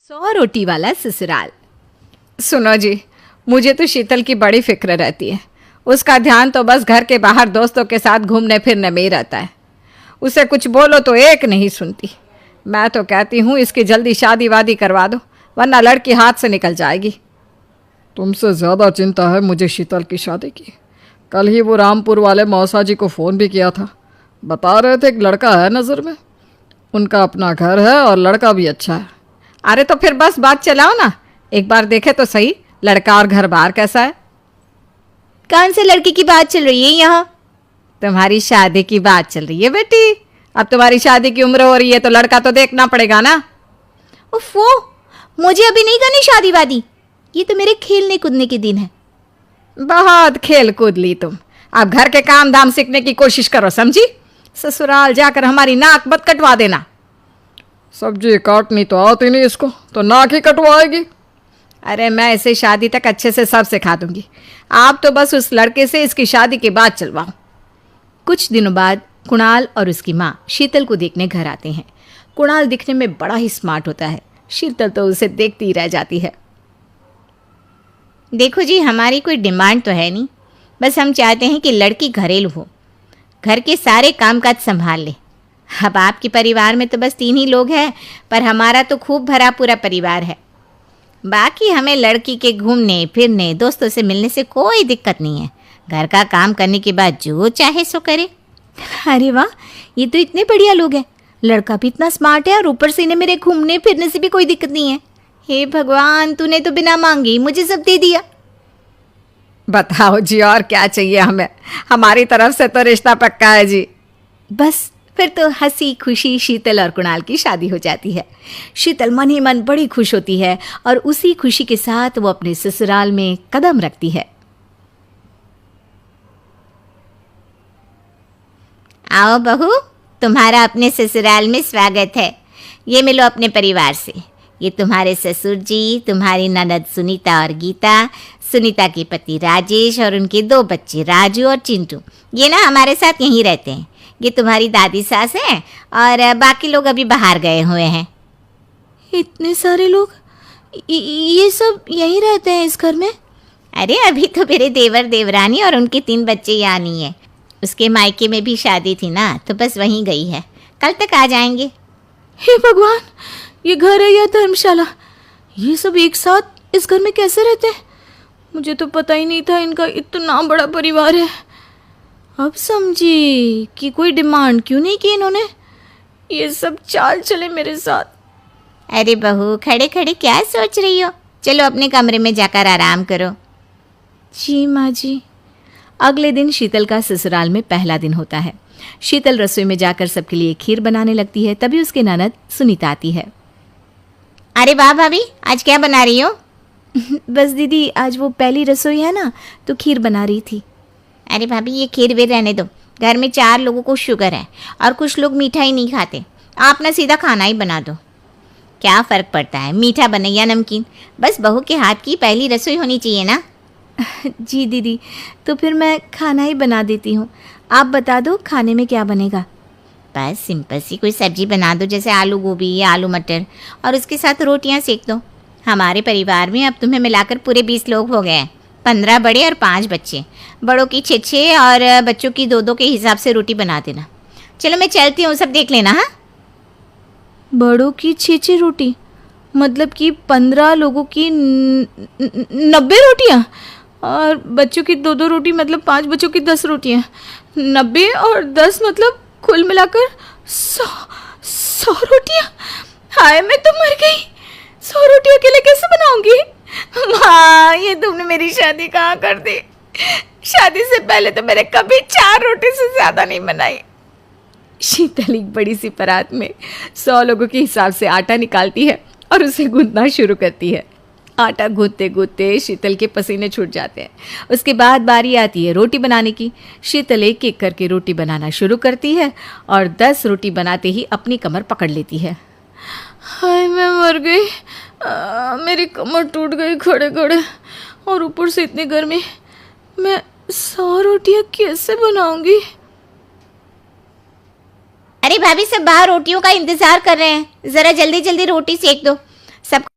100 रोटी वाला ससुराल। सुनो जी, मुझे तो शीतल की बड़ी फिक्र रहती है। उसका ध्यान तो बस घर के बाहर दोस्तों के साथ घूमने फिरने में ही रहता है। उसे कुछ बोलो तो एक नहीं सुनती। मैं तो कहती हूँ इसकी जल्दी शादी वादी करवा दो, वरना लड़की हाथ से निकल जाएगी। तुमसे ज़्यादा चिंता है मुझे शीतल की शादी की। कल ही वो रामपुर वाले मौसा जी को फ़ोन भी किया था। बता रहे थे एक लड़का है नज़र में, उनका अपना घर है और लड़का भी अच्छा है। अरे तो फिर बस बात चलाओ ना, एक बार देखे तो सही लड़का और घर बार कैसा है। कौन से लड़के की बात चल रही है यहाँ? तुम्हारी शादी की बात चल रही है बेटी। अब तुम्हारी शादी की उम्र हो रही है तो लड़का तो देखना पड़ेगा ना। उफ, वो मुझे अभी नहीं करनी शादी वादी। ये तो मेरे खेलने कूदने के दिन है। बहुत खेल कूद ली तुम। अब घर के काम धाम सीखने की कोशिश करो, समझी? ससुराल जाकर हमारी नाक मत कटवा देना। सब्जी काटनी तो आती नहीं इसको, तो नाक ही कटवाएगी। अरे मैं इसे शादी तक अच्छे से सब सिखा दूंगी। आप तो बस उस लड़के से इसकी शादी के बाद चलवाओ। कुछ दिनों बाद कुणाल और उसकी माँ शीतल को देखने घर आते हैं। कुणाल दिखने में बड़ा ही स्मार्ट होता है। शीतल तो उसे देखती ही रह जाती है। देखो जी, हमारी कोई डिमांड तो है नहीं, बस हम चाहते हैं कि लड़की घरेलू हो, घर के सारे कामकाज संभाल ले। अब आपके परिवार में तो बस 3 ही लोग हैं, पर हमारा तो खूब भरा पूरा परिवार है। बाकी हमें लड़की के घूमने फिरने दोस्तों से मिलने से कोई दिक्कत नहीं है। घर का काम करने के बाद जो चाहे सो करे। अरे वाह, ये तो इतने बढ़िया लोग हैं। लड़का भी इतना स्मार्ट है और ऊपर से इन्हें मेरे घूमने फिरने से भी कोई दिक्कत नहीं है। हे भगवान, तूने तो बिना मांगे ही मुझे सब दे दिया। बताओ जी, और क्या चाहिए हमें? हमारी तरफ से तो रिश्ता पक्का है जी। बस फिर तो हंसी खुशी शीतल और कुणाल की शादी हो जाती है। शीतल मन ही मन बड़ी खुश होती है और उसी खुशी के साथ वो अपने ससुराल में कदम रखती है। आओ बहू, तुम्हारा अपने ससुराल में स्वागत है। ये मिलो अपने परिवार से। ये तुम्हारे ससुर जी, तुम्हारी ननद सुनीता और गीता, सुनीता के पति राजेश और उनके 2 बच्चे राजू और चिंटू। ये ना हमारे साथ यहीं रहते हैं। ये तुम्हारी दादी सास है और बाकी लोग अभी बाहर गए हुए हैं। इतने सारे लोग, ये सब यहीं रहते हैं इस घर में? अरे अभी तो मेरे देवर देवरानी और उनके 3 बच्चे यहाँ नहीं है। उसके मायके में भी शादी थी ना, तो बस वहीं गई है। कल तक आ जाएंगे। हे भगवान, ये घर है या धर्मशाला? ये सब एक साथ इस घर में कैसे रहते हैं? मुझे तो पता ही नहीं था इनका इतना बड़ा परिवार है। अब समझी कि कोई डिमांड क्यों नहीं की इन्होंने। ये सब चाल चले मेरे साथ। अरे बहू, खड़े खड़े क्या सोच रही हो? चलो अपने कमरे में जाकर आराम करो। जी माँ जी। अगले दिन शीतल का ससुराल में पहला दिन होता है। शीतल रसोई में जाकर सबके लिए खीर बनाने लगती है। तभी उसके ननद सुनीता आती है। अरे वाह भाभी, आज क्या बना रही हो? बस दीदी, आज वो पहली रसोई है ना, तो खीर बना रही थी। अरे भाभी, ये खीर वीर रहने दो। घर में 4 लोगों को शुगर है और कुछ लोग मीठा ही नहीं खाते। आप ना सीधा खाना ही बना दो। क्या फ़र्क पड़ता है मीठा बने या नमकीन? बस बहू के हाथ की पहली रसोई होनी चाहिए ना। जी दीदी, तो फिर मैं खाना ही बना देती हूँ। आप बता दो खाने में क्या बनेगा? बस सिंपल सी कोई सब्जी बना दो, जैसे आलू गोभी या आलू मटर, और उसके साथ रोटियां सेक दो। हमारे परिवार में अब तुम्हें मिलाकर पूरे 20 लोग हो गए हैं। 15 बड़े और 5 बच्चे। बड़ों की 6 और बच्चों की 2 के हिसाब से रोटी बना देना। चलो मैं चलती हूँ, सब देख लेना। हाँ, बड़ों की 6 रोटी, मतलब कि 15 लोगों की 90 रोटियाँ, और बच्चों की 2 रोटी, मतलब 5 बच्चों की 10 रोटियाँ। 90 और 10 मतलब कुल मिलाकर 100 रोटियाँ। हाय, मैं तो मर गई। 100 रोटी अकेले कैसे बनाऊंगी? माँ, ये तुमने मेरी शादी कहाँ कर दी? शादी से पहले तो मैंने कभी 4 रोटी से ज़्यादा नहीं बनाई। शीतल एक बड़ी सी परात में 100 लोगों के हिसाब से आटा निकालती है और उसे गूंथना शुरू करती है। आटा गूंथते गूंथते शीतल के पसीने छूट जाते हैं। उसके बाद बारी आती है रोटी बनाने की। शीतल एक एक करके रोटी बनाना शुरू करती है और 10 रोटी बनाते ही अपनी कमर पकड़ लेती है। हाय, मैं मर गई। मेरी कमर टूट गई खड़े खड़े, और ऊपर से इतनी गर्मी। मैं 100 रोटियाँ कैसे बनाऊंगी? अरे भाभी, सब बाहर रोटियों का इंतजार कर रहे हैं। ज़रा जल्दी जल्दी रोटी सेक दो। सब